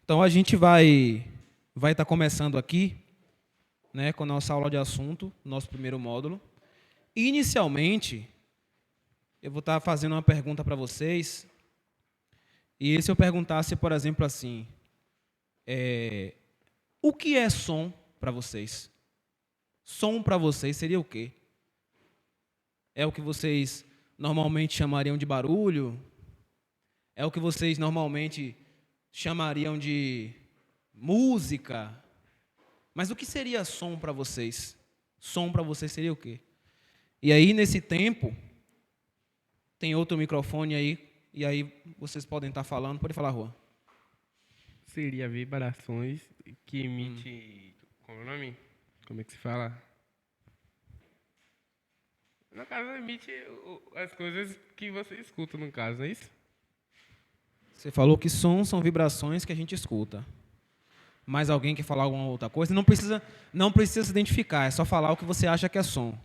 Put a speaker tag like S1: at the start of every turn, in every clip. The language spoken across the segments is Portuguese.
S1: Então, a gente vai estar começando aqui, né, com a nossa aula de assunto, nosso primeiro módulo. Inicialmente, eu vou estar fazendo uma pergunta para vocês. E se eu perguntasse, por exemplo, assim, o que é som para vocês? Som para vocês seria o quê? É o que vocês normalmente chamariam de barulho? É o que vocês normalmente chamariam de música? Mas o que seria som para vocês? Som para vocês seria o quê? E aí, nesse tempo, tem outro microfone aí, e aí vocês podem estar falando. Pode falar, Rua.
S2: Seria vibrações que emite. Como é o nome? Como é que se fala? No caso, emite as coisas que você escuta, no caso, não é isso?
S1: Você falou que sons são vibrações que a gente escuta. Mais alguém quer falar alguma outra coisa? Não precisa se identificar, é só falar o que você acha que é som.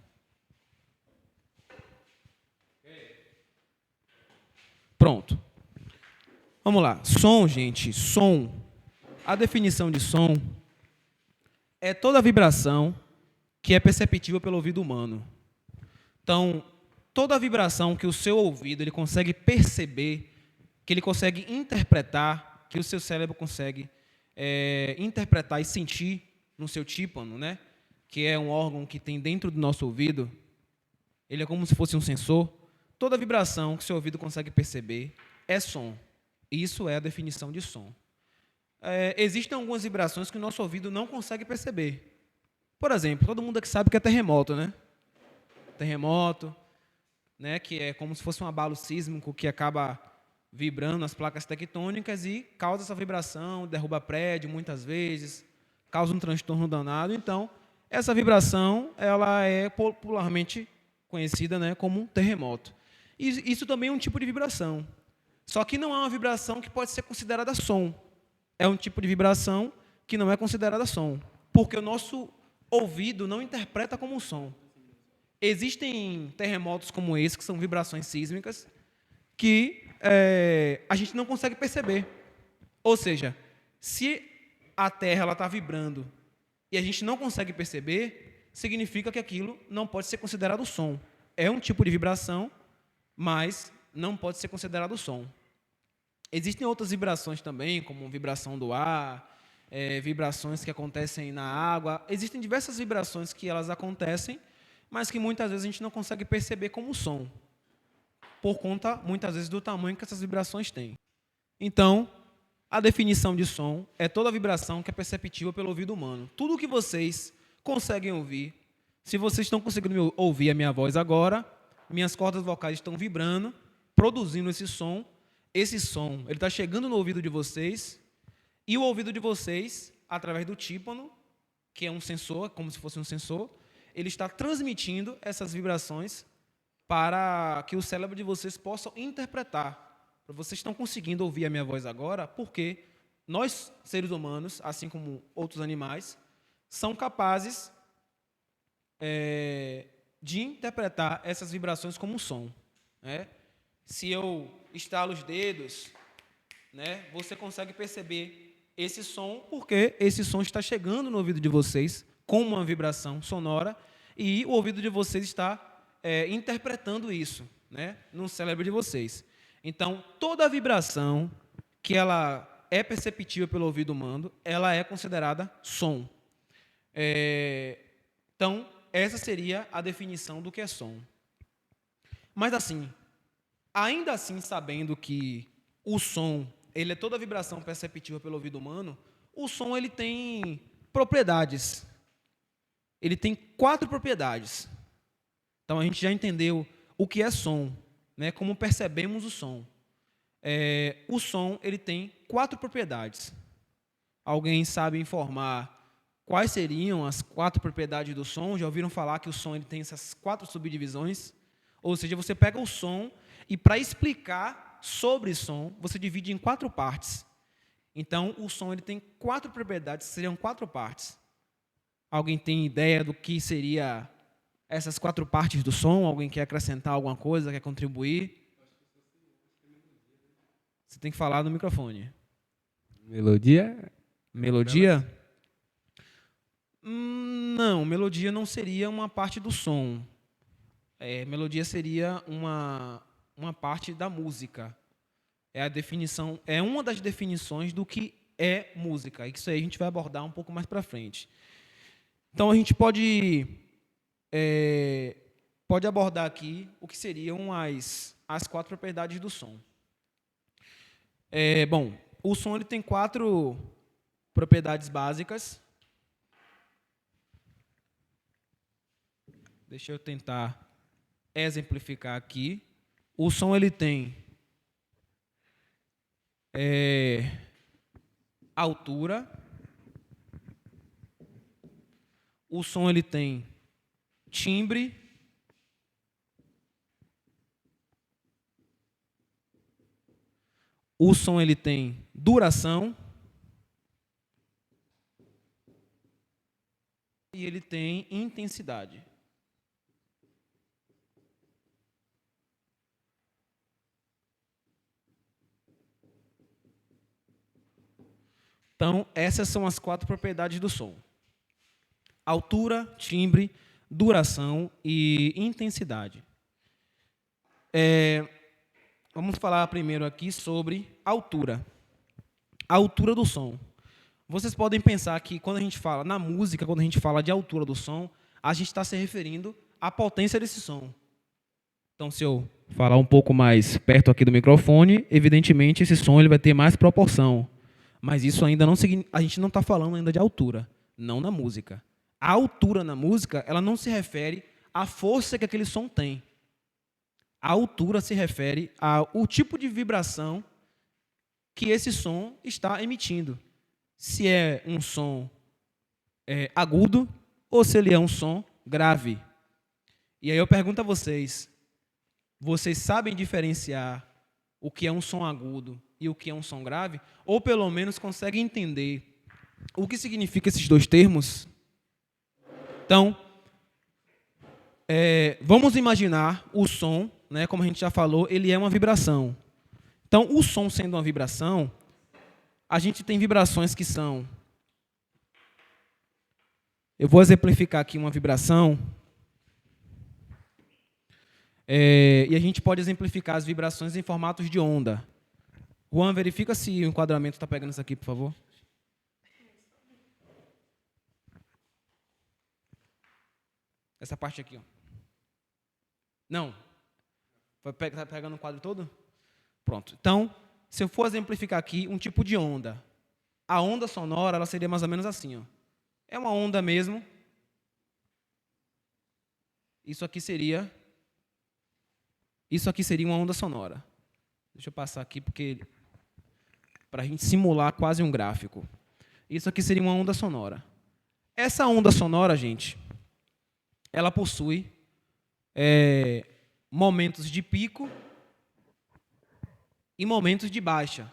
S1: Pronto. Vamos lá. Som, gente. Som. A definição de som é toda vibração que é perceptível pelo ouvido humano. Então, toda vibração que o seu ouvido ele consegue perceber, que ele consegue interpretar, que o seu cérebro consegue interpretar e sentir no seu tímpano, né? Que é um órgão que tem dentro do nosso ouvido, ele é como se fosse um sensor. Toda vibração que o seu ouvido consegue perceber é som. Isso é a definição de som. Existem algumas vibrações que o nosso ouvido não consegue perceber. Por exemplo, todo mundo aqui sabe que é terremoto, né? Terremoto, né? Que é como se fosse um abalo sísmico que acaba vibrando as placas tectônicas e causa essa vibração, derruba prédio muitas vezes, causa um transtorno danado. Então, essa vibração ela é popularmente conhecida, né, como um terremoto. E isso também é um tipo de vibração. Só que não é uma vibração que pode ser considerada som. É um tipo de vibração que não é considerada som, porque o nosso ouvido não interpreta como um som. Existem terremotos como esse, que são vibrações sísmicas, que a gente não consegue perceber. Ou seja, se a Terra está vibrando e a gente não consegue perceber, significa que aquilo não pode ser considerado som. É um tipo de vibração, mas não pode ser considerado som. Existem outras vibrações também, como vibração do ar, vibrações que acontecem na água. Existem diversas vibrações que elas acontecem, mas que muitas vezes a gente não consegue perceber como som, por conta, muitas vezes, do tamanho que essas vibrações têm. Então, a definição de som é toda vibração que é perceptível pelo ouvido humano. Tudo que vocês conseguem ouvir, se vocês estão conseguindo ouvir a minha voz agora, minhas cordas vocais estão vibrando, produzindo esse som ele está chegando no ouvido de vocês, e o ouvido de vocês, através do tímpano, que é um sensor, como se fosse um sensor, ele está transmitindo essas vibrações para que o cérebro de vocês possa interpretar. Vocês estão conseguindo ouvir a minha voz agora, porque nós, seres humanos, assim como outros animais, são capazes de interpretar essas vibrações como um som, né? Se eu estalo os dedos, né, você consegue perceber esse som, porque esse som está chegando no ouvido de vocês com uma vibração sonora, e o ouvido de vocês está interpretando isso, né, no cérebro de vocês. Então, toda vibração que ela é perceptível pelo ouvido humano, ela é considerada som. Então, essa seria a definição do que é som. Mas assim, ainda assim, sabendo que o som ele é toda vibração perceptível pelo ouvido humano, o som ele tem propriedades. Ele tem 4 propriedades. Então, a gente já entendeu o que é som, né? Como percebemos o som. O som ele tem 4 propriedades. Alguém sabe informar quais seriam as 4 propriedades do som? Já ouviram falar que o som ele tem essas 4 subdivisões? Ou seja, você pega o som e, para explicar sobre som, você divide em 4 partes. Então, o som ele tem 4 propriedades, seriam 4 partes. Alguém tem ideia do que seria essas 4 partes do som? Alguém quer acrescentar alguma coisa, quer contribuir? Você tem que falar no microfone.
S2: Melodia?
S1: Melodia? Não, melodia não seria uma parte do som. Melodia seria uma parte da música. É a definição, é uma das definições do que é música. Isso aí a gente vai abordar um pouco mais para frente. Então a gente pode abordar aqui o que seriam as 4 propriedades do som. Bom, o som ele tem 4 propriedades básicas. Deixa eu tentar exemplificar aqui. O som ele tem altura. O som ele tem timbre. O som ele tem duração. E ele tem intensidade. Então, essas são as 4 propriedades do som: altura, timbre, duração e intensidade. Vamos falar primeiro aqui sobre altura. A altura do som. Vocês podem pensar que quando a gente fala na música, quando a gente fala de altura do som, a gente está se referindo à potência desse som. Então, se eu falar um pouco mais perto aqui do microfone, evidentemente esse som ele vai ter mais proporção. Mas isso ainda não a gente não está falando ainda de altura, não na música. A altura na música, ela não se refere à força que aquele som tem. A altura se refere ao tipo de vibração que esse som está emitindo. Se é um som agudo ou se ele é um som grave. E aí eu pergunto a vocês sabem diferenciar o que é um som agudo e o que é um som grave? Ou pelo menos conseguem entender o que significa esses 2 termos? Então, vamos imaginar o som, né, como a gente já falou, ele é uma vibração. Então, o som sendo uma vibração, a gente tem vibrações que são... Eu vou exemplificar aqui uma vibração. E a gente pode exemplificar as vibrações em formatos de onda. Juan, verifica se o enquadramento está pegando isso aqui, por favor. Essa parte aqui, ó. Não. Está pegando o quadro todo? Pronto. Então, se eu for exemplificar aqui um tipo de onda, a onda sonora ela seria mais ou menos assim, ó. É uma onda mesmo. Isso aqui seria uma onda sonora. Deixa eu passar aqui para a gente simular quase um gráfico. Isso aqui seria uma onda sonora. Essa onda sonora, gente, ela possui momentos de pico e momentos de baixa.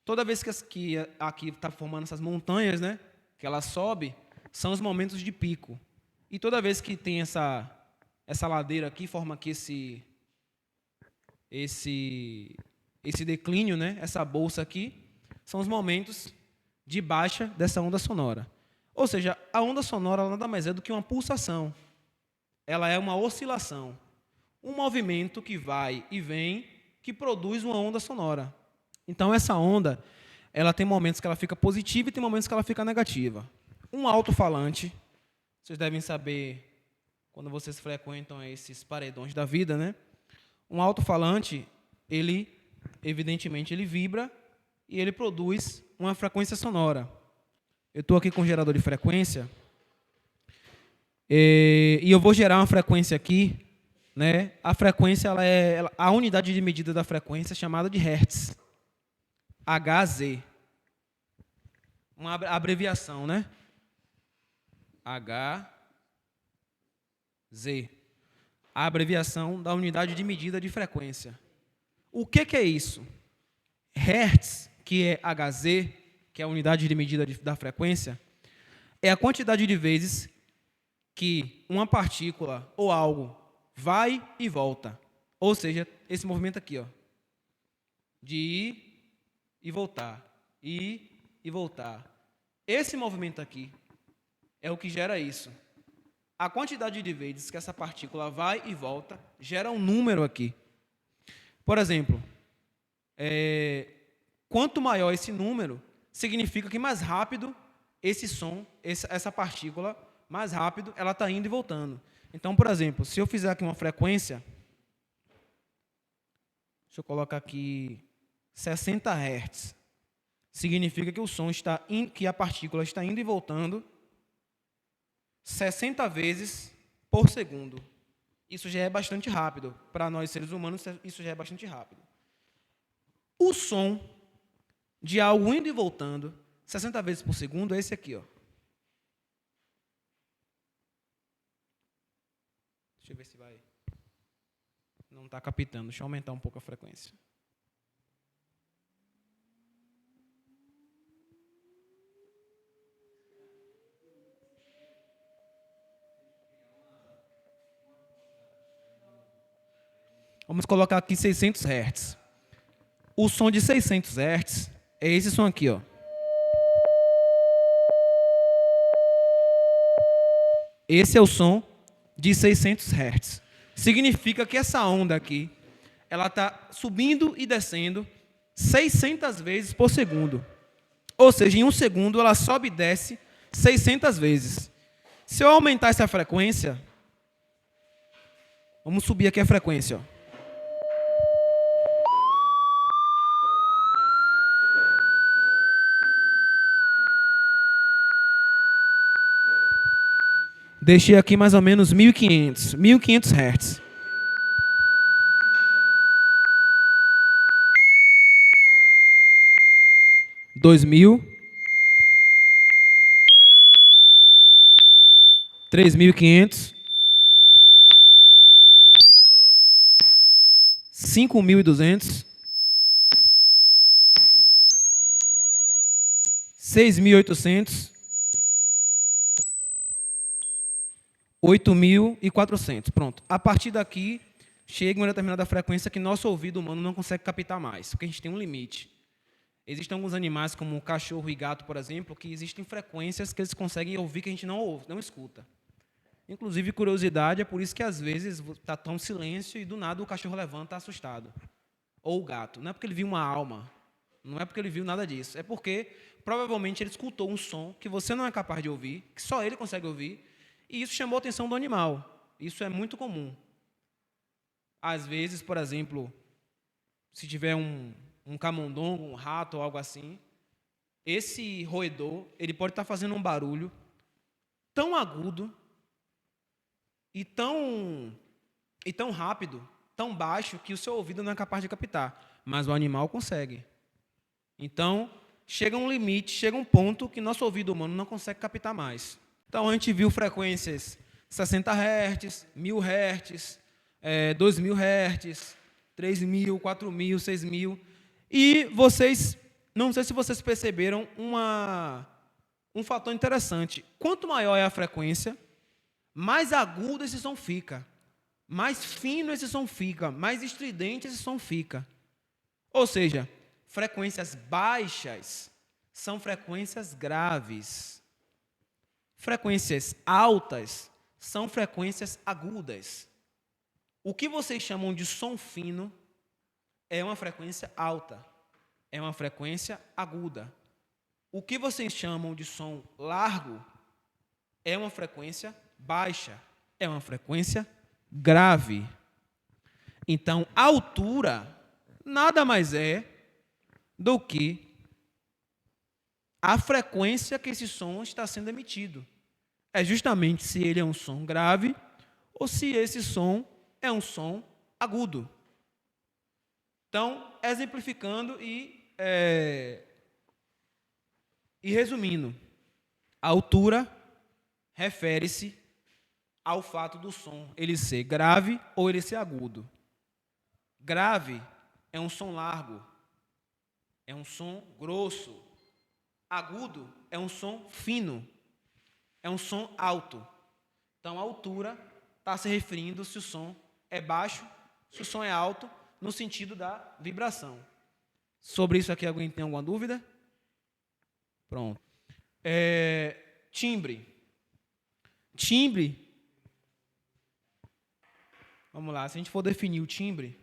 S1: Toda vez que aqui está formando essas montanhas, né, que ela sobe, são os momentos de pico. E toda vez que tem essa ladeira aqui, forma aqui esse declínio, né, essa bolsa aqui, são os momentos de baixa dessa onda sonora. Ou seja, a onda sonora ela nada mais é do que uma pulsação. Ela é uma oscilação. Um movimento que vai e vem, que produz uma onda sonora. Então, essa onda, ela tem momentos que ela fica positiva e tem momentos que ela fica negativa. Um alto-falante, vocês devem saber, quando vocês frequentam esses paredões da vida, né? Um alto-falante, evidentemente, ele vibra e ele produz uma frequência sonora. Eu estou aqui com um gerador de frequência e eu vou gerar uma frequência aqui, né? A frequência, a unidade de medida da frequência é chamada de Hertz. Hz. Uma abreviação, né? Hz. A abreviação da unidade de medida de frequência. O que é isso? Hertz, que é Hz, que é a unidade de medida da frequência, é a quantidade de vezes que uma partícula ou algo vai e volta. Ou seja, esse movimento aqui, ó, de ir e voltar, ir e voltar. Esse movimento aqui é o que gera isso. A quantidade de vezes que essa partícula vai e volta gera um número aqui. Por exemplo, quanto maior esse número, significa que mais rápido esse som, essa partícula, mais rápido ela está indo e voltando. Então, por exemplo, se eu fizer aqui uma frequência, deixa eu colocar aqui 60 Hz, significa que o som que a partícula está indo e voltando 60 vezes por segundo. Isso já é bastante rápido. Para nós, seres humanos, isso já é bastante rápido. O som de algo indo e voltando 60 vezes por segundo é esse aqui, ó. Deixa eu ver se vai. Não está captando. Deixa eu aumentar um pouco a frequência. Vamos colocar aqui 600 Hz. O som de 600 Hz é esse som aqui, ó. Esse é o som de 600 Hz. Significa que essa onda aqui, ela está subindo e descendo 600 vezes por segundo. Ou seja, em um segundo ela sobe e desce 600 vezes. Se eu aumentar essa frequência, vamos subir aqui a frequência, ó. Deixei aqui mais ou menos 1.500 Hz. Dois mil, 3.500, 5.200, 6.800, 8.400. Pronto. A partir daqui, chega uma determinada frequência que nosso ouvido humano não consegue captar mais, porque a gente tem um limite. Existem alguns animais, como cachorro e gato, por exemplo, que existem frequências que eles conseguem ouvir que a gente não ouve, não escuta. Inclusive, curiosidade, é por isso que às vezes está tão silêncio e do nada o cachorro levanta assustado. Ou o gato. Não é porque ele viu uma alma, não é porque ele viu nada disso. É porque provavelmente ele escutou um som que você não é capaz de ouvir, que só ele consegue ouvir, e isso chamou a atenção do animal. Isso é muito comum. Às vezes, por exemplo, se tiver um camundongo, um rato ou algo assim, esse roedor, ele pode estar fazendo um barulho tão agudo e tão rápido, tão baixo, que o seu ouvido não é capaz de captar, mas o animal consegue. Então, chega um limite, chega um ponto que nosso ouvido humano não consegue captar mais. Então, a gente viu frequências 60 Hz, 1.000 Hz, 2.000 Hz, 3.000, 4.000, 6.000. E vocês, não sei se vocês perceberam um fator interessante. Quanto maior é a frequência, mais agudo esse som fica, mais fino esse som fica, mais estridente esse som fica. Ou seja, frequências baixas são frequências graves. Frequências altas são frequências agudas. O que vocês chamam de som fino é uma frequência alta, é uma frequência aguda. O que vocês chamam de som largo é uma frequência baixa, é uma frequência grave. Então, a altura nada mais é do que a frequência que esse som está sendo emitido. É justamente se ele é um som grave ou se esse som é um som agudo. Então, exemplificando e resumindo, a altura refere-se ao fato do som ele ser grave ou ele ser agudo. Grave é um som largo, é um som grosso. Agudo é um som fino, é um som alto. Então, a altura está se referindo se o som é baixo, se o som é alto, no sentido da vibração. Sobre isso aqui, alguém tem alguma dúvida? Pronto. Timbre. Timbre. Vamos lá, se a gente for definir o timbre.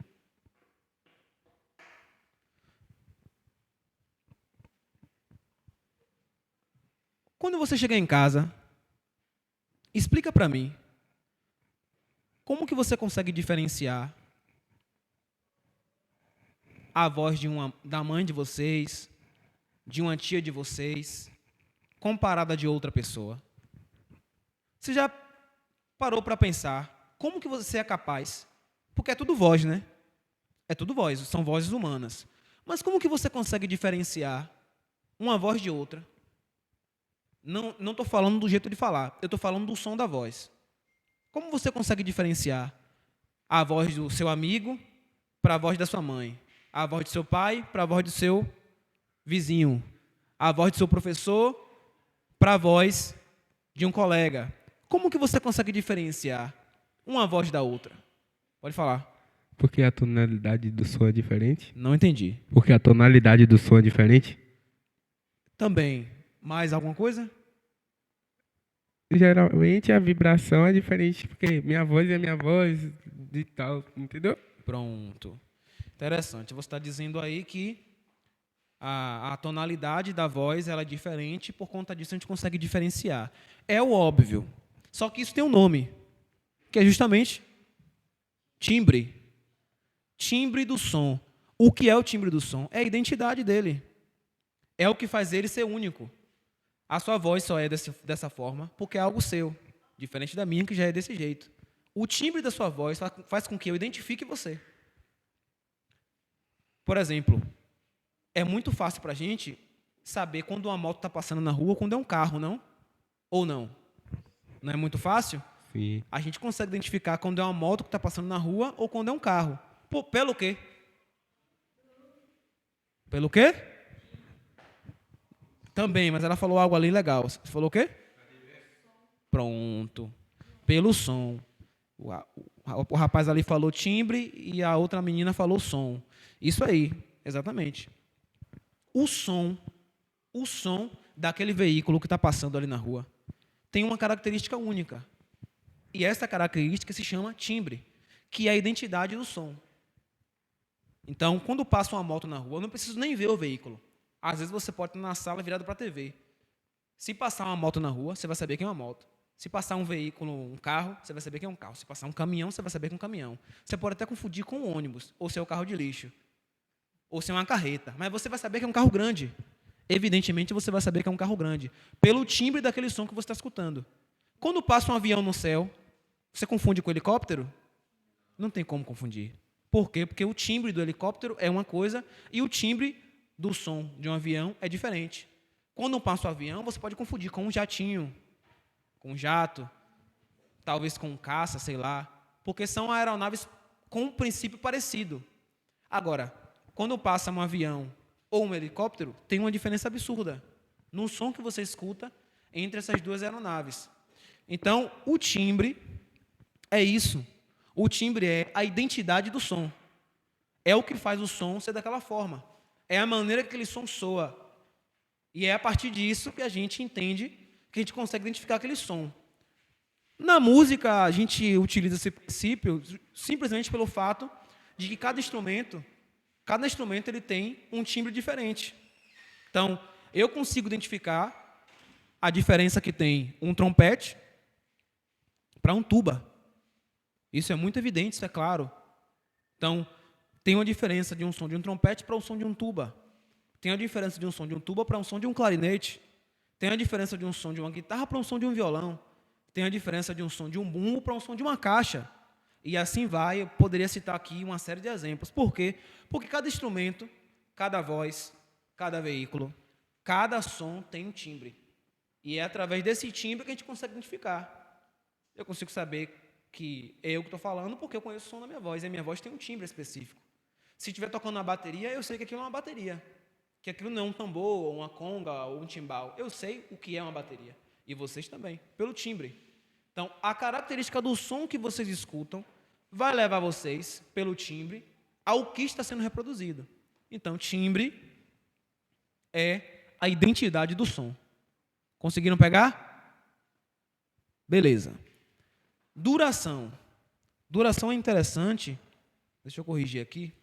S1: Quando você chegar em casa, explica para mim, como que você consegue diferenciar a voz da mãe de vocês, de uma tia de vocês, comparada de outra pessoa? Você já parou para pensar como que você é capaz? Porque é tudo voz, né? É tudo voz, são vozes humanas. Mas como que você consegue diferenciar uma voz de outra? Não estou falando do jeito de falar, eu estou falando do som da voz. Como você consegue diferenciar a voz do seu amigo para a voz da sua mãe? A voz do seu pai para a voz do seu vizinho? A voz do seu professor para a voz de um colega? Como que você consegue diferenciar uma voz da outra? Pode falar.
S2: Porque a tonalidade do som é diferente?
S1: Não entendi.
S2: Porque a tonalidade do som é diferente?
S1: Também. Mais alguma coisa?
S2: Geralmente a vibração é diferente, porque minha voz é minha voz e tal, entendeu?
S1: Pronto. Interessante. Você está dizendo aí que a tonalidade da voz ela é diferente, por conta disso a gente consegue diferenciar. É o óbvio. Só que isso tem um nome, que é justamente timbre. Timbre do som. O que é o timbre do som? É a identidade dele. É o que faz ele ser único. A sua voz só é dessa forma porque é algo seu, diferente da minha, que já é desse jeito. O timbre da sua voz faz com que eu identifique você. Por exemplo, é muito fácil para a gente saber quando uma moto está passando na rua ou quando é um carro, não? Ou não? Não é muito fácil?
S2: Sim.
S1: A gente consegue identificar quando é uma moto que está passando na rua ou quando é um carro. Pelo quê? Pelo quê? Também, mas ela falou algo ali legal. Você falou o quê? Pronto. Pelo som. O rapaz ali falou timbre e a outra menina falou som. Isso aí, exatamente. O som daquele veículo que está passando ali na rua tem uma característica única. E essa característica se chama timbre, que é a identidade do som. Então, quando passa uma moto na rua, eu não preciso nem ver o veículo. Às vezes você pode estar na sala virado para a TV. Se passar uma moto na rua, você vai saber que é uma moto. Se passar um veículo, um carro, você vai saber que é um carro. Se passar um caminhão, você vai saber que é um caminhão. Você pode até confundir com um ônibus, ou ser um carro de lixo, ou ser uma carreta. Mas você vai saber que é um carro grande. Evidentemente, você vai saber que é um carro grande, pelo timbre daquele som que você está escutando. Quando passa um avião no céu, você confunde com helicóptero? Não tem como confundir. Por quê? Porque o timbre do helicóptero é uma coisa e o timbre do som de um avião é diferente. Quando passa o avião, você pode confundir com um jatinho, com um jato, talvez com um caça, sei lá, porque são aeronaves com um princípio parecido. Agora, quando passa um avião ou um helicóptero, tem uma diferença absurda no som que você escuta entre essas duas aeronaves. Então, o timbre é isso. O timbre é a identidade do som. É o que faz o som ser daquela forma. É a maneira que aquele som soa. E é a partir disso que a gente entende, que a gente consegue identificar aquele som. Na música, a gente utiliza esse princípio simplesmente pelo fato de que cada instrumento ele tem um timbre diferente. Então, eu consigo identificar a diferença que tem um trompete para um tuba. Isso é muito evidente, isso é claro. Então, tem uma diferença de um som de um trompete para o som de um tuba. Tem a diferença de um som de um tuba para um som de um clarinete. Tem a diferença de um som de uma guitarra para um som de um violão. Tem a diferença de um som de um bumbo para um som de uma caixa. E assim vai, eu poderia citar aqui uma série de exemplos. Por quê? Porque cada instrumento, cada voz, cada veículo, cada som tem um timbre. E é através desse timbre que a gente consegue identificar. Eu consigo saber que é eu que estou falando porque eu conheço o som da minha voz. E a minha voz tem um timbre específico. Se estiver tocando uma bateria, eu sei que aquilo é uma bateria. Que aquilo não é um tambor, ou uma conga, ou um timbal. Eu sei o que é uma bateria. E vocês também, pelo timbre. Então, a característica do som que vocês escutam vai levar vocês, pelo timbre, ao que está sendo reproduzido. Então, timbre é a identidade do som. Conseguiram pegar? Beleza. Duração. Duração é interessante. Deixa eu corrigir aqui.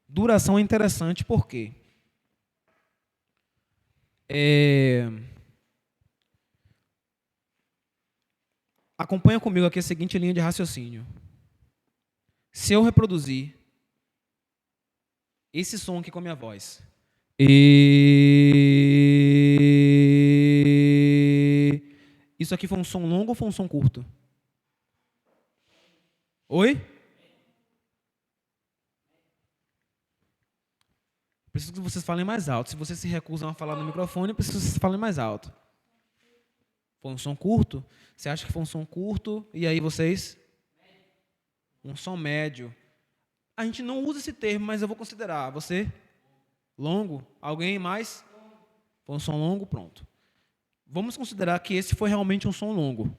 S1: Duração é interessante porque acompanha comigo aqui a seguinte linha de raciocínio. Se eu reproduzir esse som aqui com a minha voz, isso aqui foi um som longo ou foi um som curto? Oi? Preciso que vocês falem mais alto. Se vocês se recusam a falar no microfone, eu preciso que vocês falem mais alto. Foi um som curto? Você acha que foi um som curto? E aí vocês? Um som médio. A gente não usa esse termo, mas eu vou considerar. Você? Longo? Alguém mais? Foi um som longo? Pronto. Vamos considerar que esse foi realmente um som longo.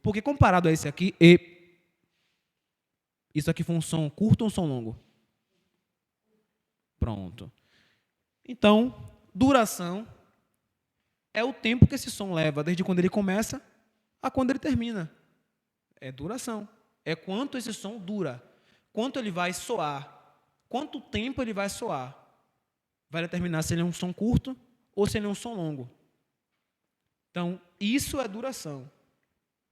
S1: Porque comparado a esse aqui, isso aqui foi um som curto ou um som longo? Pronto. Então, duração é o tempo que esse som leva, desde quando ele começa a quando ele termina. É duração. É quanto esse som dura. Quanto ele vai soar. Quanto tempo ele vai soar. Vai determinar se ele é um som curto ou se ele é um som longo. Então, isso é duração.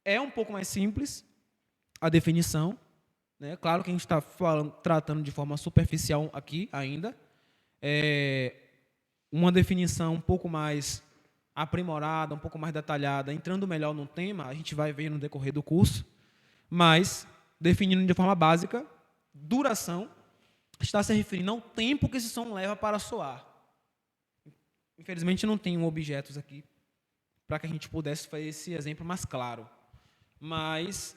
S1: É um pouco mais simples a definição. Né? Claro que a gente está tratando de forma superficial aqui ainda. Uma definição um pouco mais aprimorada, um pouco mais detalhada, entrando melhor no tema, a gente vai ver no decorrer do curso. Mas, definindo de forma básica, duração está se referindo ao tempo que esse som leva para soar. Infelizmente, não tenho objetos aqui para que a gente pudesse fazer esse exemplo mais claro. Mas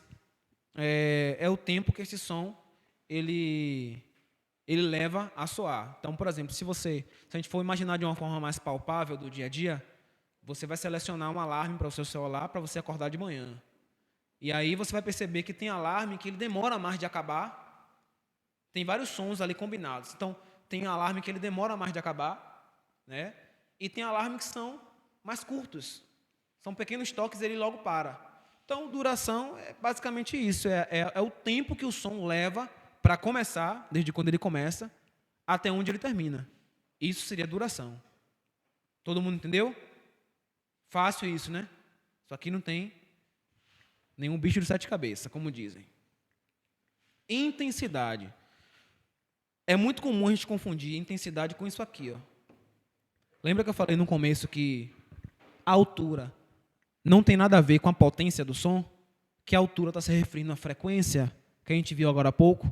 S1: é o tempo que esse som ele leva a soar. Então, por exemplo, se a gente for imaginar de uma forma mais palpável do dia a dia, você vai selecionar um alarme para o seu celular para você acordar de manhã. E aí você vai perceber que tem alarme que ele demora mais de acabar. Tem vários sons ali combinados. Então, tem alarme que ele demora mais de acabar, né? E tem alarme que são mais curtos. São pequenos toques e ele logo para. Então, duração é basicamente isso. É o tempo que o som leva para começar, desde quando ele começa, até onde ele termina. Isso seria duração. Todo mundo entendeu? Fácil isso, né? Só que não tem nenhum bicho de sete cabeças, como dizem. Intensidade. É muito comum a gente confundir intensidade com isso aqui. Ó. Lembra que eu falei no começo que a altura não tem nada a ver com a potência do som? Que a altura está se referindo à frequência, que a gente viu agora há pouco,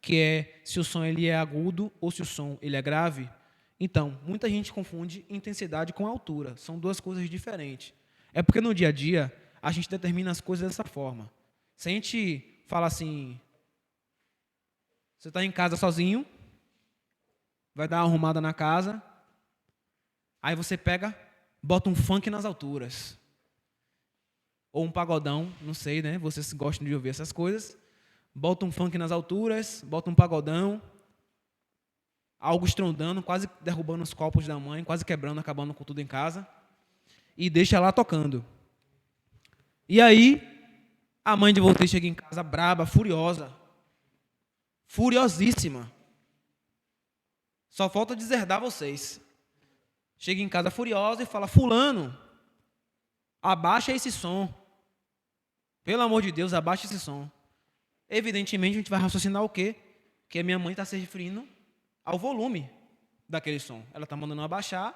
S1: que é se o som ele é agudo ou se o som ele é grave. Então, muita gente confunde intensidade com altura. São duas coisas diferentes. É porque no dia a dia, a gente determina as coisas dessa forma. Se a gente fala assim, você está em casa sozinho, vai dar uma arrumada na casa, aí você pega, bota um funk nas alturas. Ou um pagodão, não sei, né? Vocês gostam de ouvir essas coisas. Bota um funk nas alturas, bota um pagodão, algo estrondando, quase derrubando os copos da mãe, quase quebrando, acabando com tudo em casa, e deixa lá tocando. E aí, a mãe de vocês chega em casa braba, furiosa, furiosíssima. Só falta deserdar vocês. Chega em casa furiosa e fala, fulano, abaixa esse som. Pelo amor de Deus, abaixa esse som. Evidentemente, a gente vai raciocinar o quê? Que a minha mãe está se referindo ao volume daquele som. Ela está mandando abaixar.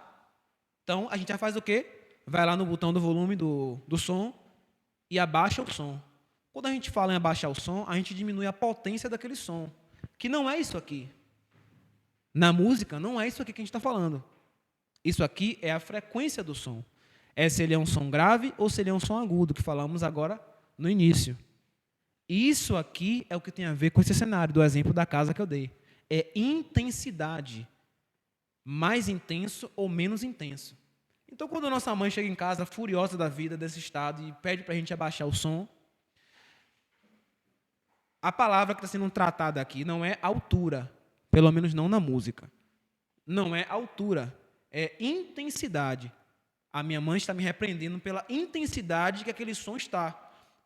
S1: Então, a gente já faz o quê? Vai lá no botão do volume do som e abaixa o som. Quando a gente fala em abaixar o som, a gente diminui a potência daquele som. Que não é isso aqui. Na música, não é isso aqui que a gente está falando. Isso aqui é a frequência do som. É se ele é um som grave ou se ele é um som agudo, que falamos agora no início. Isso aqui é o que tem a ver com esse cenário do exemplo da casa que eu dei. É intensidade. Mais intenso ou menos intenso. Então, quando a nossa mãe chega em casa furiosa da vida, desse estado, e pede para a gente abaixar o som, A palavra que está sendo tratada aqui não é altura, pelo menos não na música. Não é altura, é intensidade. A minha mãe está me repreendendo pela intensidade que aquele som está,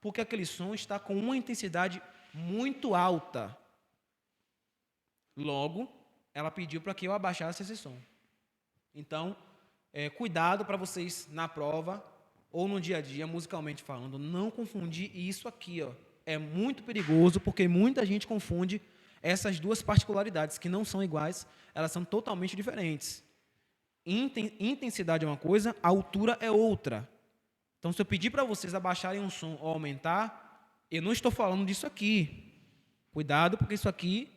S1: porque aquele som está com uma intensidade muito alta. Logo, ela pediu para que eu abaixasse esse som. Então, cuidado para vocês na prova ou no dia a dia, musicalmente falando, não confundir isso aqui, ó. É muito perigoso porque muita gente confunde essas duas particularidades que não são iguais, elas são totalmente diferentes. Intensidade é uma coisa, altura é outra. Então, se eu pedir para vocês abaixarem um som ou aumentar, eu não estou falando disso aqui. Cuidado, porque isso aqui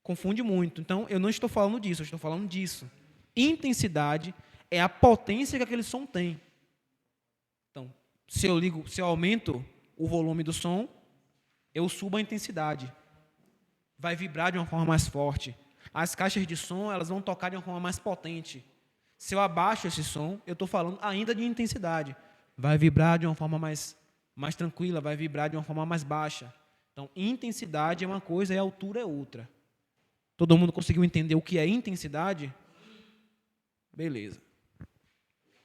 S1: confunde muito. Então, eu não estou falando disso, eu estou falando disso. Intensidade é a potência que aquele som tem. Então, se eu aumento o volume do som, eu subo a intensidade. Vai vibrar de uma forma mais forte. As caixas de som, elas vão tocar de uma forma mais potente. Se eu abaixo esse som, eu estou falando ainda de intensidade. Vai vibrar de uma forma mais tranquila, vai vibrar de uma forma mais baixa. Então, intensidade é uma coisa e altura é outra. Todo mundo conseguiu entender o que é intensidade? Beleza.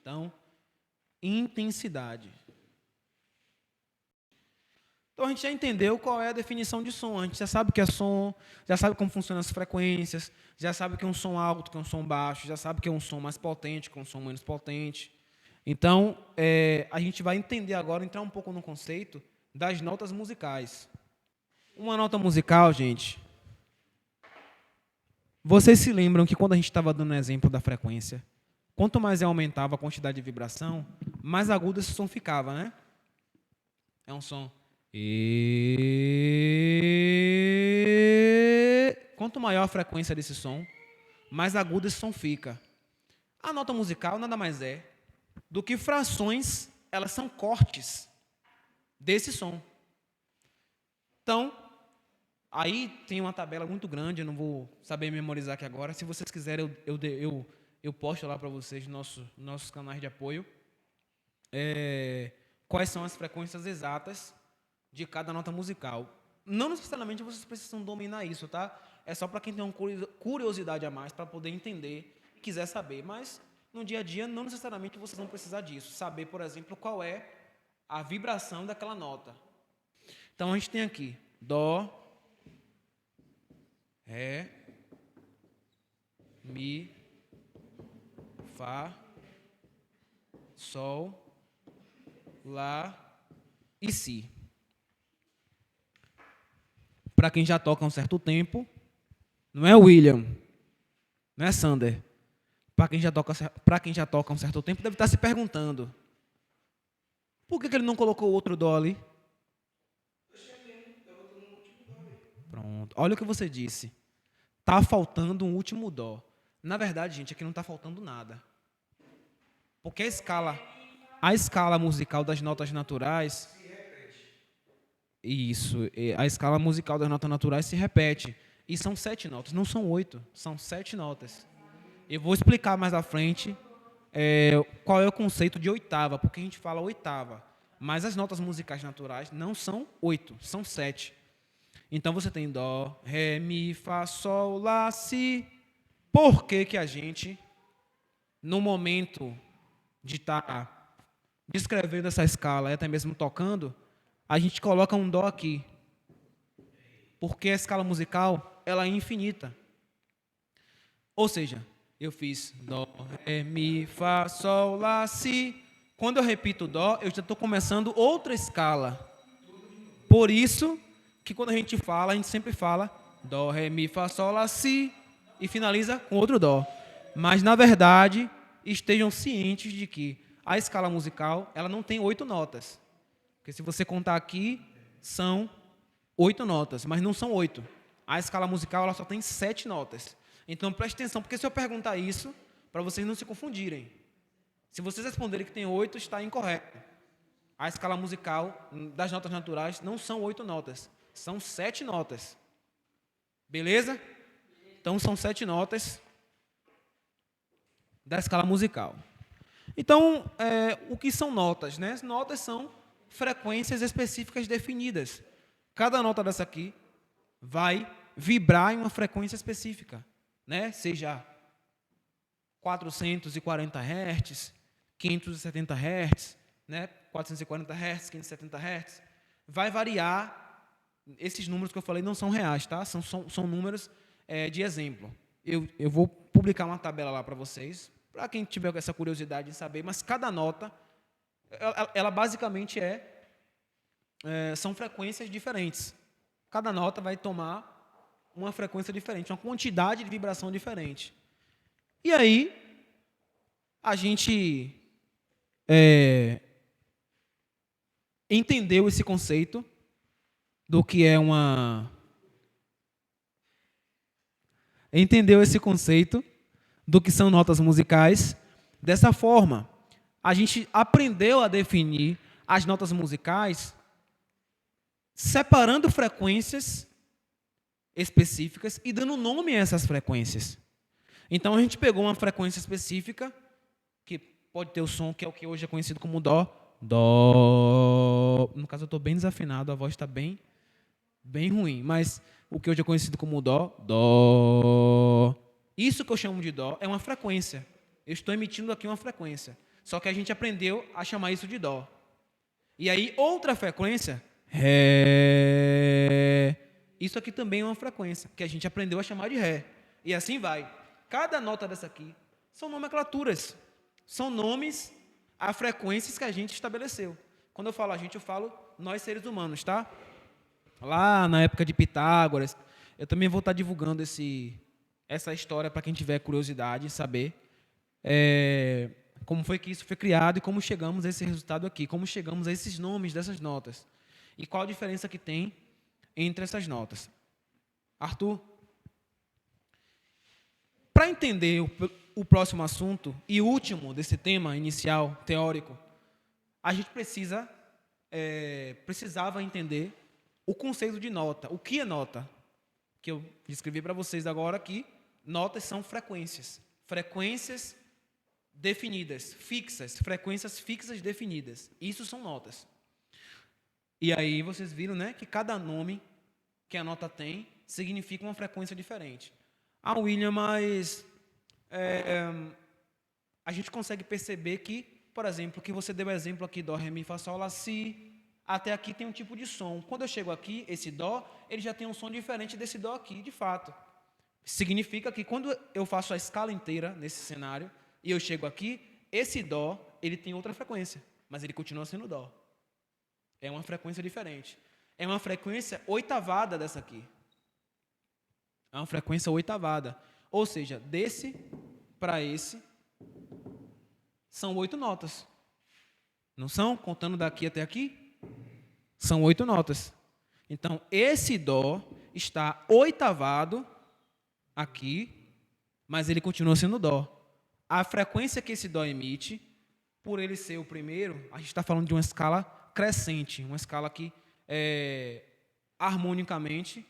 S1: Então, intensidade. Então, a gente já entendeu qual é a definição de som. A gente já sabe o que é som, já sabe como funcionam as frequências, já sabe o que é um som alto, que é um som baixo, já sabe o que é um som mais potente, que é um som menos potente. Então, a gente vai entender agora, entrar um pouco no conceito das notas musicais. Uma nota musical, gente, vocês se lembram que quando a gente estava dando o exemplo da frequência, quanto mais aumentava a quantidade de vibração, mais agudo esse som ficava, né? É um som... Quanto maior a frequência desse som, mais agudo esse som fica. A nota musical nada mais é do que frações, elas são cortes desse som. Então, aí tem uma tabela muito grande, eu não vou saber memorizar aqui agora. Se vocês quiserem, eu posto lá para vocês nossos canais de apoio. Quais são as frequências exatas de cada nota musical. Não necessariamente vocês precisam dominar isso, tá? É só para quem tem uma curiosidade a mais, para poder entender e quiser saber. Mas, no dia a dia, não necessariamente vocês vão precisar disso. Saber, por exemplo, qual é a vibração daquela nota. Então, a gente tem aqui Dó, Ré, Mi, Fá, Sol, Lá e Si. Para quem já toca há um certo tempo, não é William, não é Sander. Para quem já toca há um certo tempo, deve estar se perguntando: por que ele não colocou outro dó ali? Pronto. Olha o que você disse. Está faltando um último dó. Na verdade, gente, aqui não está faltando nada. Porque a escala musical das notas naturais... Isso, a escala musical das notas naturais se repete. E são 7 notas, não são 8, são 7 notas. Eu vou explicar mais à frente qual é o conceito de oitava, porque a gente fala oitava. Mas as notas musicais naturais não são 8, são 7. Então você tem Dó, Ré, Mi, Fá, Sol, Lá, Si. Por que que a gente, no momento de estar descrevendo essa escala e até mesmo tocando, a gente coloca um dó aqui? Porque a escala musical, ela é infinita. Ou seja, eu fiz Dó, Ré, Mi, Fá, Sol, Lá, Si. Quando eu repito Dó, eu já estou começando outra escala. Por isso que quando a gente sempre fala Dó, Ré, Mi, Fá, Sol, Lá, Si e finaliza com outro Dó. Mas, na verdade, estejam cientes de que a escala musical, ela não tem 8 notas. Porque se você contar aqui, são 8 notas, mas não são 8. A escala musical ela só tem 7 notas. Então, preste atenção, porque se eu perguntar isso, para vocês não se confundirem. Se vocês responderem que tem 8, está incorreto. A escala musical das notas naturais não são 8 notas, são 7 notas. Beleza? Então, são 7 notas da escala musical. Então, o que são notas, né? Notas são frequências específicas definidas. Cada nota dessa aqui vai vibrar em uma frequência específica, né? Seja 440 Hz, 570 Hz, né? 440 Hz, 570 Hz. Vai variar. Esses números que eu falei não são reais, tá? São números de exemplo. Eu vou publicar uma tabela lá para vocês, para quem tiver essa curiosidade de saber, mas cada nota, ela basicamente são frequências diferentes. Cada nota vai tomar uma frequência diferente, uma quantidade de vibração diferente. E aí, a gente entendeu esse conceito do que é entendeu esse conceito do que são notas musicais. Dessa forma, a gente aprendeu a definir as notas musicais separando frequências específicas e dando nome a essas frequências. Então, a gente pegou uma frequência específica, que pode ter o som, que é o que hoje é conhecido como dó. Dó. No caso, eu estou bem desafinado, a voz está bem ruim, mas o que hoje é conhecido como dó, dó. Isso que eu chamo de dó é uma frequência. Eu estou emitindo aqui uma frequência. Só que a gente aprendeu a chamar isso de dó. E aí, outra frequência, ré. Isso aqui também é uma frequência, que a gente aprendeu a chamar de ré. E assim vai. Cada nota dessa aqui são nomenclaturas. São nomes a frequências que a gente estabeleceu. Quando eu falo a gente, eu falo nós seres humanos, tá? Lá na época de Pitágoras, eu também vou estar divulgando essa história para quem tiver curiosidade em saber como foi que isso foi criado e como chegamos a esse resultado aqui, como chegamos a esses nomes dessas notas e qual a diferença que tem entre essas notas. Arthur, para entender o próximo assunto e último desse tema inicial, teórico, a gente precisava entender o conceito de nota. O que é nota? Que eu descrevi para vocês agora aqui. Notas são frequências. Frequências definidas, fixas. Frequências fixas definidas. Isso são notas. E aí vocês viram, né, que cada nome que a nota tem significa uma frequência diferente. Ah, William, mas a gente consegue perceber que, por exemplo, que você deu o exemplo aqui, dó, ré, mi, fá, sol, lá, si, até aqui tem um tipo de som. Quando eu chego aqui, esse dó, ele já tem um som diferente desse dó aqui, de fato. Significa que quando eu faço a escala inteira nesse cenário, e eu chego aqui, esse dó, ele tem outra frequência, mas ele continua sendo dó. É uma frequência diferente. É uma frequência oitavada dessa aqui. É uma frequência oitavada. Ou seja, desse para esse, são 8 notas. Não são? Contando daqui até aqui? São 8 notas. Então, esse dó está oitavado aqui, mas ele continua sendo dó. A frequência que esse dó emite, por ele ser o primeiro, a gente está falando de uma escala crescente, uma escala que harmonicamente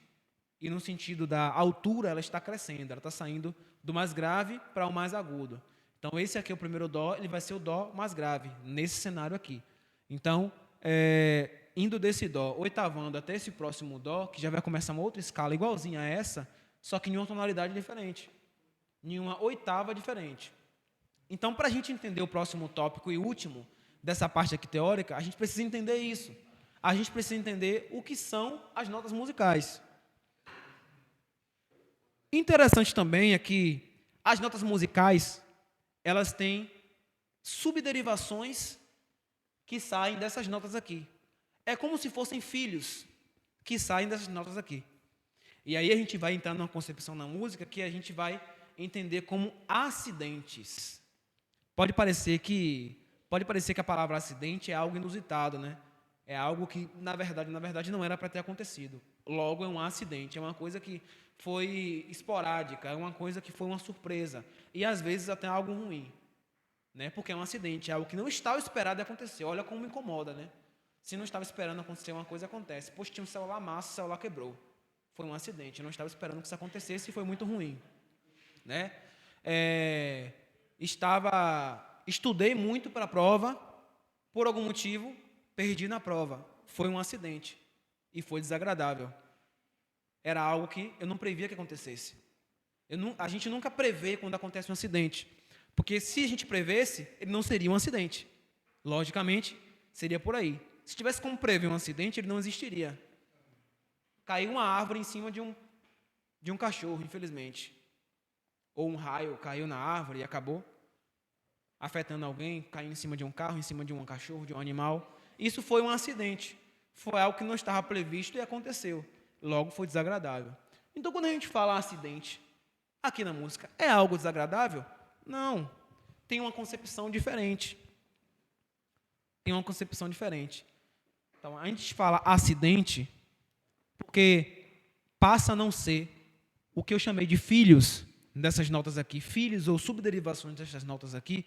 S1: e no sentido da altura ela está crescendo, ela está saindo do mais grave para o mais agudo. Então, esse aqui é o primeiro dó, ele vai ser o dó mais grave, nesse cenário aqui. Então, indo desse dó, oitavando até esse próximo dó, que já vai começar uma outra escala igualzinha a essa, só que em uma tonalidade diferente, em uma oitava diferente. Então, para a gente entender o próximo tópico e último dessa parte aqui teórica, a gente precisa entender isso. A gente precisa entender o que são as notas musicais. Interessante também é que as notas musicais, elas têm subderivações que saem dessas notas aqui. É como se fossem filhos que saem dessas notas aqui. E aí a gente vai entrar numa concepção na música que a gente vai entender como acidentes. Pode parecer que a palavra acidente é algo inusitado, né? É algo que, na verdade não era para ter acontecido. Logo, é um acidente, é uma coisa que foi esporádica, é uma coisa que foi uma surpresa. E, às vezes, até algo ruim. Né? Porque é um acidente, é algo que não estava esperado acontecer. Olha como me incomoda, né? Se não estava esperando acontecer uma coisa, acontece. Poxa, tinha um celular massa, o celular quebrou. Foi um acidente, eu não estava esperando que isso acontecesse e foi muito ruim. Né? Estudei muito para a prova, por algum motivo, perdi na prova. Foi um acidente e foi desagradável. Era algo que eu não previa que acontecesse. A gente nunca prevê quando acontece um acidente. Porque se a gente prevesse, ele não seria um acidente. Logicamente, seria por aí. Se tivesse como prever um acidente, ele não existiria. Caiu uma árvore em cima de um cachorro, infelizmente. Ou um raio caiu na árvore e acabou afetando alguém, caiu em cima de um carro, em cima de um cachorro, de um animal. Isso foi um acidente. Foi algo que não estava previsto e aconteceu. Logo, foi desagradável. Então, quando a gente fala acidente, aqui na música, é algo desagradável? Não. Tem uma concepção diferente. Tem uma concepção diferente. Então, a gente fala acidente porque passa a não ser o que eu chamei de filhos dessas notas aqui, filhos ou subderivações dessas notas aqui,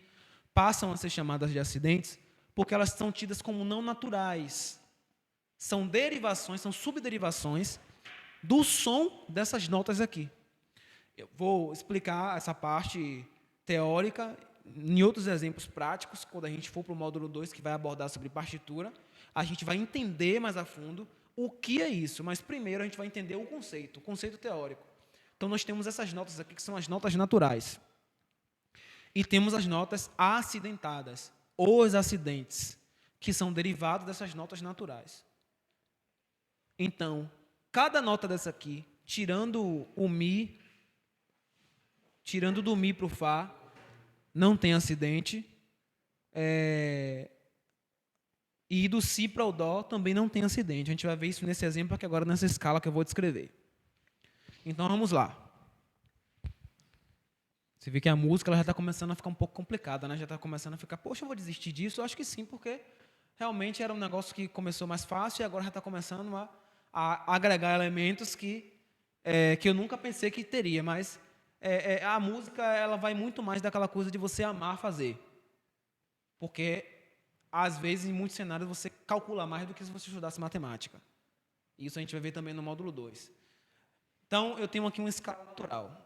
S1: passam a ser chamadas de acidentes porque elas são tidas como não naturais. São derivações, são subderivações do som dessas notas aqui. Eu vou explicar essa parte teórica em outros exemplos práticos, quando a gente for para o módulo 2, que vai abordar sobre partitura, a gente vai entender mais a fundo o que é isso, mas primeiro a gente vai entender o conceito teórico. Então, nós temos essas notas aqui, que são as notas naturais. E temos as notas acidentadas, os acidentes, que são derivados dessas notas naturais. Então, cada nota dessa aqui, tirando o Mi, tirando do Mi para o Fá, não tem acidente. E do Si para o Dó também não tem acidente. A gente vai ver isso nesse exemplo aqui agora, nessa escala que eu vou descrever. Então, vamos lá. Você vê que a música ela já está começando a ficar um pouco complicada, né? Já está começando a ficar, poxa, eu vou desistir disso? Eu acho que sim, porque realmente era um negócio que começou mais fácil e agora já está começando a agregar elementos que eu nunca pensei que teria. Mas a música ela vai muito mais daquela coisa de você amar fazer. Porque, às vezes, em muitos cenários, você calcula mais do que se você estudasse matemática. Isso a gente vai ver também no módulo 2. Então, eu tenho aqui uma escala natural.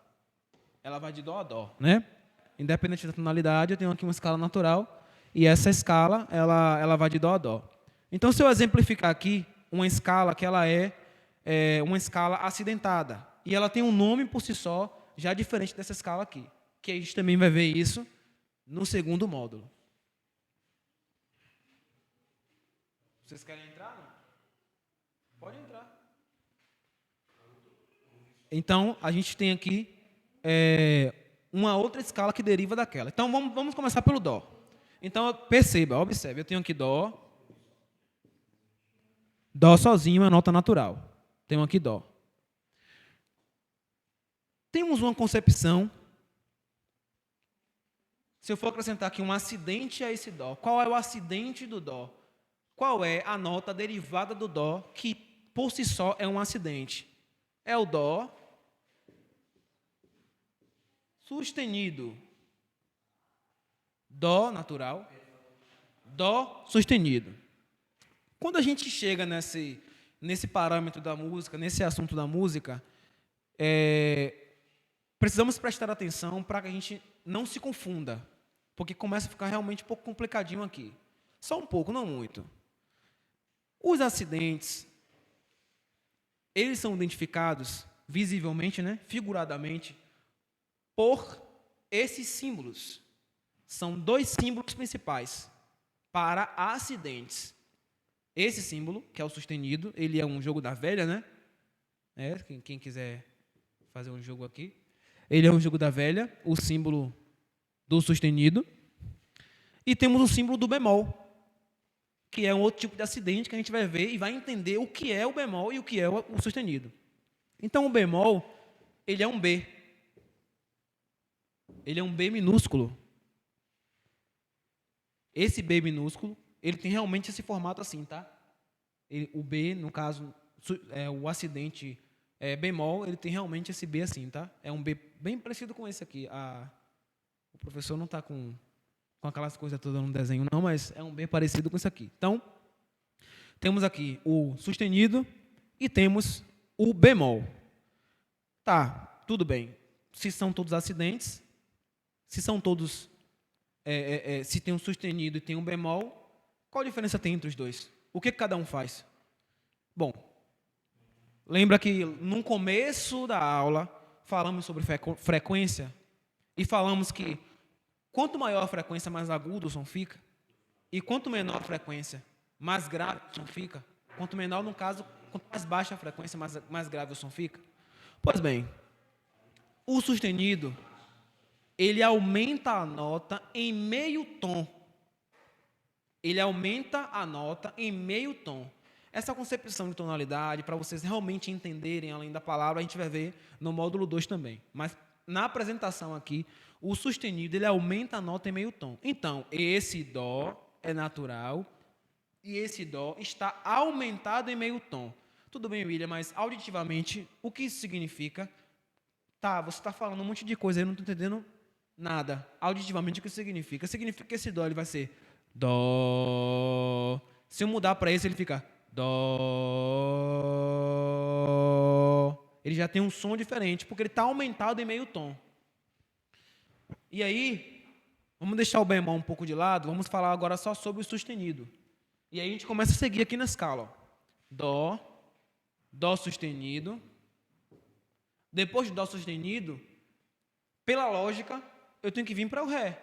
S1: Ela vai de Dó a Dó, né? Independente da tonalidade, eu tenho aqui uma escala natural e essa escala, ela vai de Dó a Dó. Então, se eu exemplificar aqui uma escala que ela é uma escala acidentada e ela tem um nome por si só, já diferente dessa escala aqui, que a gente também vai ver isso no segundo módulo. Vocês querem entrar? Não? Pode entrar. Então, a gente tem aqui uma outra escala que deriva daquela. Então, vamos começar pelo Dó. Então, observe, eu tenho aqui Dó. Dó sozinho é nota natural. Tenho aqui Dó. Temos uma concepção. Se eu for acrescentar aqui um acidente a esse Dó, qual é o acidente do Dó? Qual é a nota derivada do Dó que, por si só, é um acidente? É o Dó sustenido. Dó natural. Dó sustenido. Quando a gente chega nesse parâmetro da música, nesse assunto da música, precisamos prestar atenção para que a gente não se confunda, porque começa a ficar realmente um pouco complicadinho aqui. Só um pouco, não muito. Os acidentes, eles são identificados visivelmente, né, figuradamente, por esses símbolos. São dois símbolos principais para acidentes. Esse símbolo, que é o sustenido, ele é um jogo da velha, né? Quem quiser fazer um jogo aqui. Ele é um jogo da velha, o símbolo do sustenido. E temos o símbolo do bemol, que é um outro tipo de acidente que a gente vai ver e vai entender o que é o bemol e o que é o sustenido. Então, o bemol, ele é um B. Ele é um B minúsculo. Esse B minúsculo, ele tem realmente esse formato assim, tá? O B, no caso, o acidente bemol, ele tem realmente esse B assim, tá? É um B bem parecido com esse aqui. O professor não está com aquelas coisas todas no desenho, não, mas é um B parecido com isso aqui. Então, temos aqui o sustenido e temos o bemol. Tá, tudo bem. Se são todos acidentes, se são todos, se tem um sustenido e tem um bemol, qual a diferença tem entre os dois? O que cada um faz? Bom, Lembra que no começo da aula falamos sobre frequência e falamos que quanto maior a frequência, mais agudo o som fica. E quanto menor a frequência, mais grave o som fica. Quanto menor, no caso, quanto mais baixa a frequência, mais grave o som fica. Pois bem, o sustenido, ele aumenta a nota em meio tom. Ele aumenta a nota em meio tom. Essa concepção de tonalidade, para vocês realmente entenderem, além da palavra, a gente vai ver no módulo 2 também. Mas na apresentação aqui, o sustenido, ele aumenta a nota em meio tom. Então, esse dó é natural e esse dó está aumentado em meio tom. Tudo bem, William, mas auditivamente, o que isso significa? Tá, você está falando um monte de coisa aí, eu não estou entendendo nada. Auditivamente, o que isso significa? Significa que esse dó ele vai ser dó. Se eu mudar para esse, ele fica dó. Ele já tem um som diferente, porque ele está aumentado em meio tom. E aí, vamos deixar o bemol um pouco de lado, vamos falar agora só sobre o sustenido. E aí a gente começa a seguir aqui na escala. Ó. Dó, dó sustenido. Depois de dó sustenido, pela lógica, eu tenho que vir para o ré.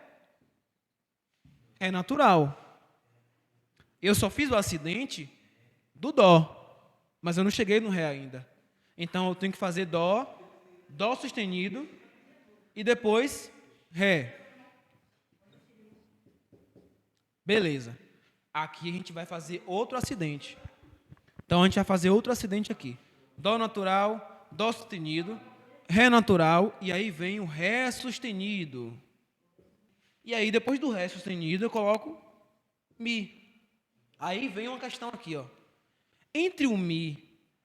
S1: É natural. Eu só fiz o acidente do dó, mas eu não cheguei no ré ainda. Então eu tenho que fazer dó, dó sustenido e depois ré. Beleza. Aqui a gente vai fazer outro acidente. Então a gente vai fazer outro acidente aqui. Dó natural, dó sustenido, ré natural e aí vem o ré sustenido. E aí depois do ré sustenido eu coloco mi. Aí vem uma questão aqui, ó. Entre o mi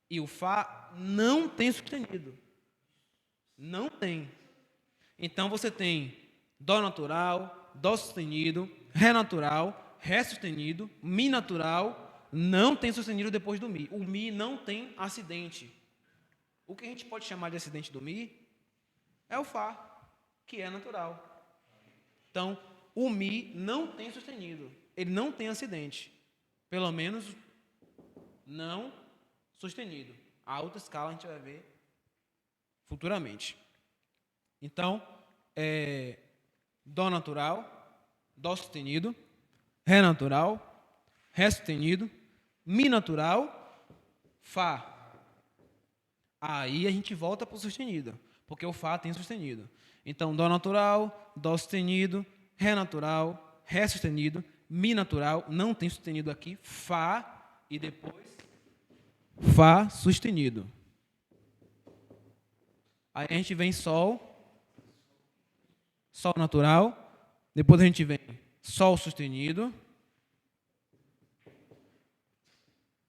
S1: e o fá não tem sustenido. Não tem. Então você tem dó natural, dó sustenido, ré natural, ré sustenido, mi natural, não tem sustenido depois do mi. O mi não tem acidente. O que a gente pode chamar de acidente do mi é o fá, que é natural. Então, o mi não tem sustenido. Ele não tem acidente. Pelo menos não sustenido. A outra escala a gente vai ver futuramente. Então, dó natural, dó sustenido, ré natural, ré sustenido, mi natural, fá. Aí a gente volta para o sustenido, porque o fá tem sustenido. Então, dó natural, dó sustenido, ré natural, ré sustenido, mi natural, não tem sustenido aqui, fá e depois fá sustenido. Aí a gente vem sol, sol natural, depois a gente vem sol sustenido,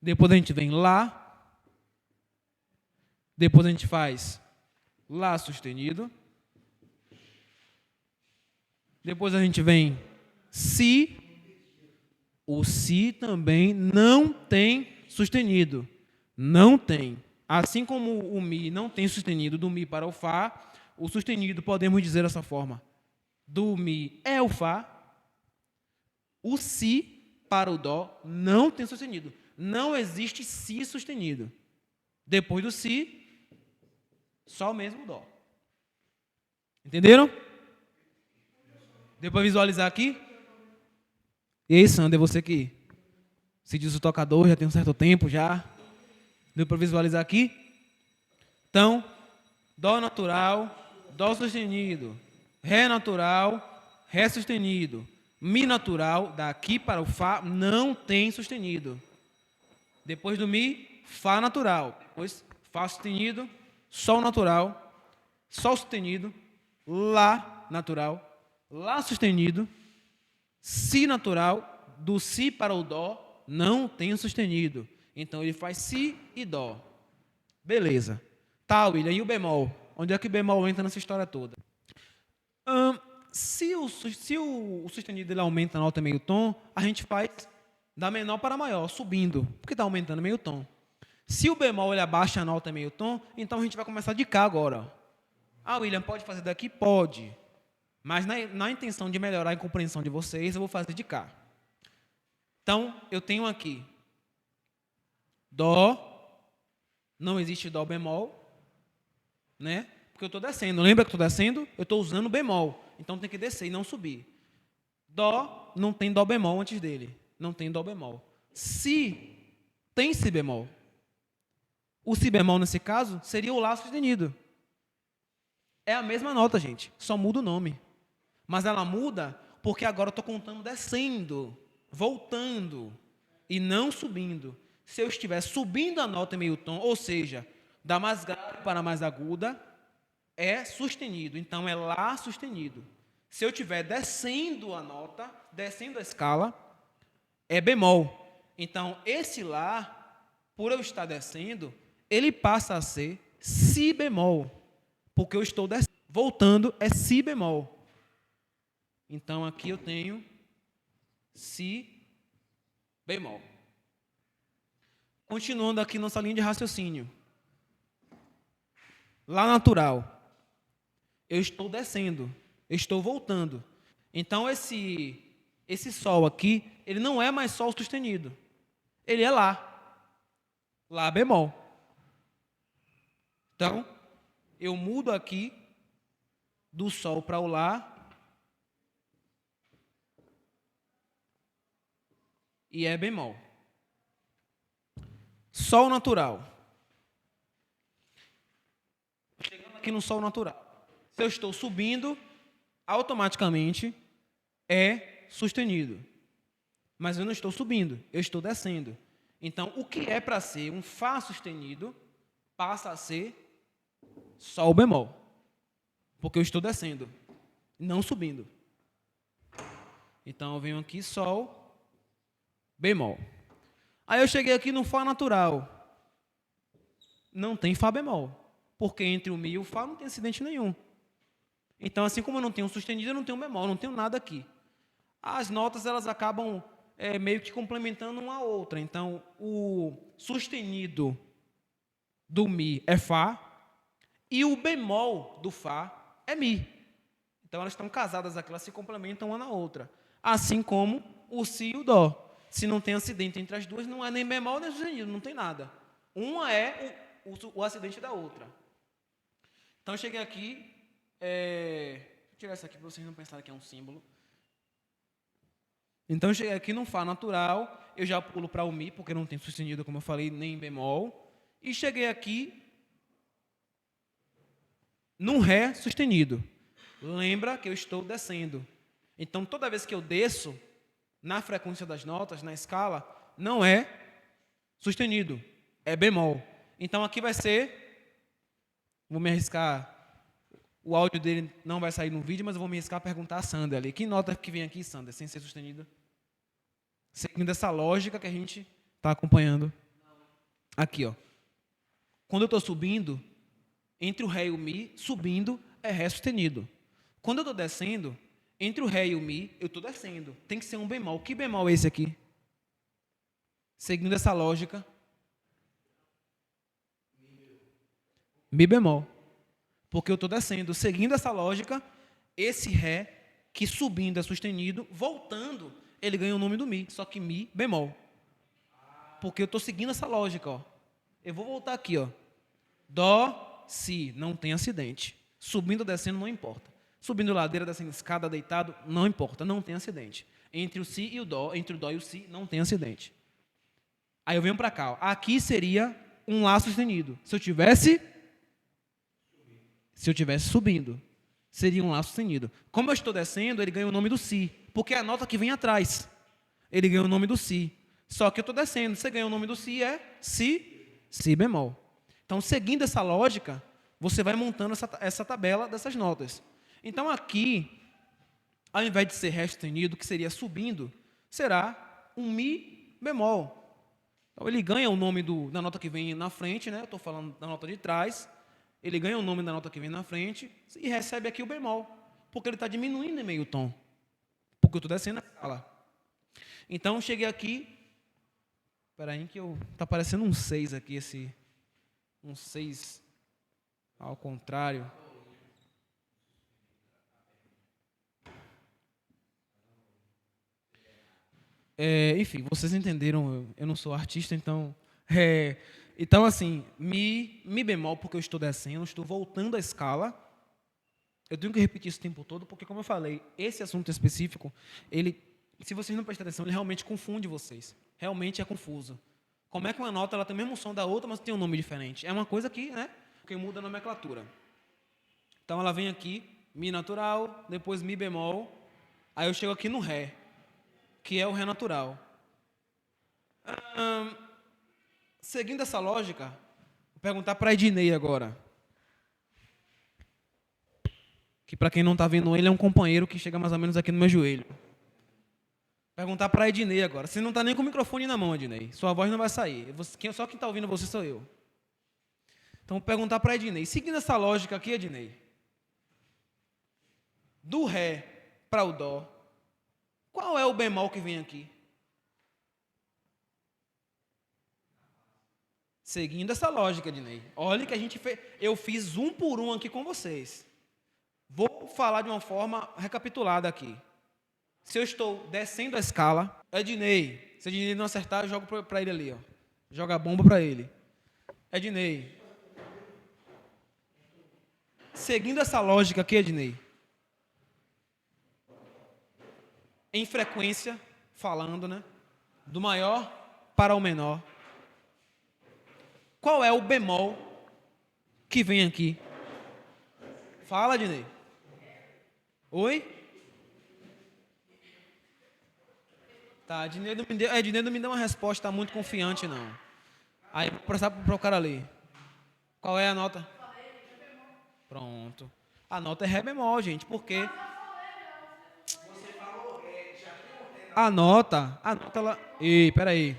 S1: depois a gente vem lá, depois a gente faz lá sustenido, depois a gente vem si, o si também não tem sustenido, não tem. Assim como o mi não tem sustenido do mi para o fá, o sustenido podemos dizer dessa forma, do mi é o fá, o si para o dó não tem sustenido, não existe si sustenido. Depois do si, só mesmo o dó. Entenderam? Deu para visualizar aqui? E aí, Sander, você que se diz o tocador, já tem um certo tempo já. Deu para visualizar aqui? Então, dó natural, dó sustenido, ré natural, ré sustenido, mi natural, daqui para o fá, não tem sustenido. Depois do mi, fá natural. Depois, fá sustenido, sol natural, sol sustenido, lá natural, lá sustenido, si natural, do si para o dó, não tem sustenido. Então, ele faz si e dó. Beleza. Tá, William, e o bemol? Onde é que o bemol entra nessa história toda? Se o sustenido ele aumenta a nota meio tom, a gente faz da menor para maior, subindo, porque está aumentando meio tom. Se o bemol ele abaixa a nota meio tom, então a gente vai começar de cá agora. Ah, William, pode fazer daqui? Pode. Mas na intenção de melhorar a compreensão de vocês, eu vou fazer de cá. Então, eu tenho aqui dó, Não existe dó bemol, né? Porque eu estou descendo. Lembra que eu estou descendo? Eu estou usando bemol. Então tem que descer e não subir. Dó, não tem dó bemol antes dele. Não tem dó bemol. Si, tem si bemol. O si bemol, nesse caso, seria o lá sustenido. É a mesma nota, gente. Só muda o nome. Mas ela muda porque agora eu estou contando descendo, voltando e não subindo. Se eu estiver subindo a nota em meio tom, ou seja, da mais grave para a mais aguda, é sustenido. Então, é lá sustenido. Se eu estiver descendo a nota, descendo a escala, é bemol. Então, esse lá, por eu estar descendo, ele passa a ser si bemol. Porque eu estou descendo. Voltando, é si bemol. Então, aqui eu tenho si bemol. Continuando aqui nossa linha de raciocínio. Lá natural. Eu estou descendo. Eu estou voltando. Então, esse sol aqui, ele não é mais sol sustenido. Ele é lá. Lá bemol. Então, eu mudo aqui do sol para o lá. E é bemol. Sol natural. Chegando aqui no sol natural. Se eu estou subindo, automaticamente é sustenido. Mas eu não estou subindo, eu estou descendo. Então, o que é para ser um Fá sustenido, passa a ser Sol bemol. Porque eu estou descendo, não subindo. Então, eu venho aqui, Sol bemol. Aí eu cheguei aqui no Fá natural. Não tem Fá bemol. Porque entre o Mi e o Fá não tem acidente nenhum. Então, assim como eu não tenho sustenido, eu não tenho bemol, não tenho nada aqui. As notas, elas acabam meio que complementando uma a outra. Então, o sustenido do Mi é Fá e o bemol do Fá é Mi. Então, elas estão casadas aqui, elas se complementam uma na outra. Assim como o Si e o Dó. Se não tem acidente entre as duas, não é nem bemol nem sustenido, não tem nada. Uma é o acidente da outra. Então, eu cheguei aqui. Deixa eu tirar isso aqui para vocês não pensarem que é um símbolo. Então, eu cheguei aqui no Fá natural, eu já pulo para o Mi, porque não tem sustenido, como eu falei, nem bemol. E cheguei aqui num Ré sustenido. Lembra que eu estou descendo. Então, toda vez que eu desço, na frequência das notas, na escala, não é sustenido, é bemol. Então, aqui vai ser, vou me arriscar, o áudio dele não vai sair no vídeo, mas eu vou me arriscar a perguntar a Sandra ali. Que nota que vem aqui, Sandra, sem ser sustenida? Seguindo essa lógica que a gente está acompanhando. Aqui, ó. Quando eu estou subindo, entre o Ré e o Mi, subindo é Ré sustenido. Quando eu estou descendo, entre o Ré e o Mi, eu estou descendo. Tem que ser um bemol. Que bemol é esse aqui? Seguindo essa lógica. Mi bemol. Porque eu estou descendo. Seguindo essa lógica, esse Ré, que subindo é sustenido, voltando, ele ganha o nome do Mi. Só que Mi bemol. Porque eu estou seguindo essa lógica, ó. Eu vou voltar aqui, ó. Dó, Si, não tem acidente. Subindo ou descendo, não importa. Subindo ladeira, descendo escada, deitado, não importa, não tem acidente. Entre o Si e o Dó, entre o Dó e o Si, não tem acidente. Aí eu venho para cá, ó. Aqui seria um Lá sustenido. Se eu tivesse subindo, seria um Lá sustenido. Como eu estou descendo, ele ganha o nome do Si, porque é a nota que vem atrás. Ele ganha o nome do Si. Só que eu estou descendo, você ganha o nome do Si, é Si bemol. Então, seguindo essa lógica, você vai montando essa tabela dessas notas. Então, aqui, ao invés de ser Ré sustenido, que seria subindo, será um Mi bemol. Então, ele ganha o nome da nota que vem na frente, né? Eu estou falando da nota de trás. Ele ganha o nome da nota que vem na frente e recebe aqui o bemol, porque ele está diminuindo em meio tom, porque eu estou descendo a escala. Então, cheguei aqui. Espera aí que está parecendo um 6 aqui, um 6 ao contrário. Enfim, vocês entenderam, eu não sou artista, então Então, assim, mi bemol, porque eu estou descendo, estou voltando a escala. Eu tenho que repetir isso o tempo todo, porque, como eu falei, esse assunto específico, ele, se vocês não prestarem atenção, ele realmente confunde vocês. Realmente é confuso. Como é que uma nota ela tem o mesmo som da outra, mas tem um nome diferente? É uma coisa que, né, que muda a nomenclatura. Então, ela vem aqui, mi natural, depois mi bemol, aí eu chego aqui no ré, que é o ré natural. Seguindo essa lógica, vou perguntar para a Ednei agora. Que, para quem não está vendo ele, é um companheiro que chega mais ou menos aqui no meu joelho. Perguntar para a Ednei agora. Você não está nem com o microfone na mão, Ednei. Sua voz não vai sair. Só quem está ouvindo você sou eu. Então, vou perguntar para a Ednei. Seguindo essa lógica aqui, Ednei. Do ré para o dó, qual é o bemol que vem aqui? Seguindo essa lógica, Ednei. Olha que eu fiz um por um aqui com vocês. Vou falar de uma forma recapitulada aqui. Se eu estou descendo a escala, Ednei, se Ednei não acertar, eu jogo para ele ali. Ó. Joga a bomba para ele. Ednei. Seguindo essa lógica aqui, Ednei. Em frequência, falando, né? Do maior para o menor. Qual é o bemol que vem aqui? Fala, Ednei. Oi? Tá, Ednei não me deu uma resposta muito confiante, não. Aí, vou passar para o cara ali. Qual é a nota? Pronto. A nota é ré bemol, gente, porque a nota ela... Ei, peraí.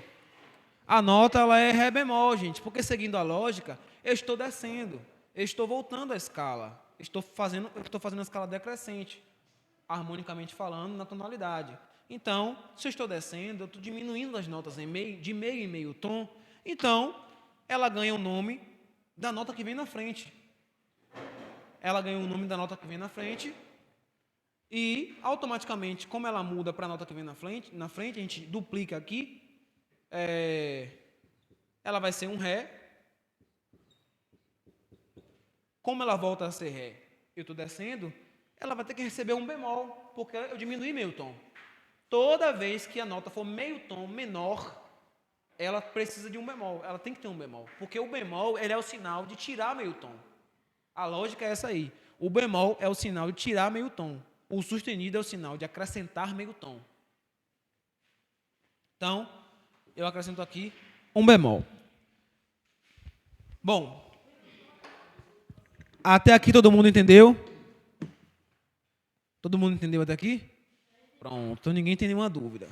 S1: A nota ela é ré bemol, gente, porque seguindo a lógica, eu estou descendo, eu estou voltando a escala, eu estou fazendo a escala decrescente, harmonicamente falando, na tonalidade. Então, se eu estou descendo, eu estou diminuindo as notas de meio em meio tom, então, ela ganha o nome da nota que vem na frente. Ela ganha o nome da nota que vem na frente e, automaticamente, como ela muda para a nota que vem na frente, a gente duplica aqui, ela vai ser um ré. Como ela volta a ser ré, eu estou descendo, ela vai ter que receber um bemol, porque eu diminuí meio tom. Toda vez que a nota for meio tom menor, ela precisa de um bemol, ela tem que ter um bemol, porque o bemol ele é o sinal de tirar meio tom. A lógica é essa aí. O bemol é o sinal de tirar meio tom. O sustenido é o sinal de acrescentar meio tom. Então, eu acrescento aqui um bemol. Bom, até aqui todo mundo entendeu? Todo mundo entendeu até aqui? Pronto, ninguém tem nenhuma dúvida.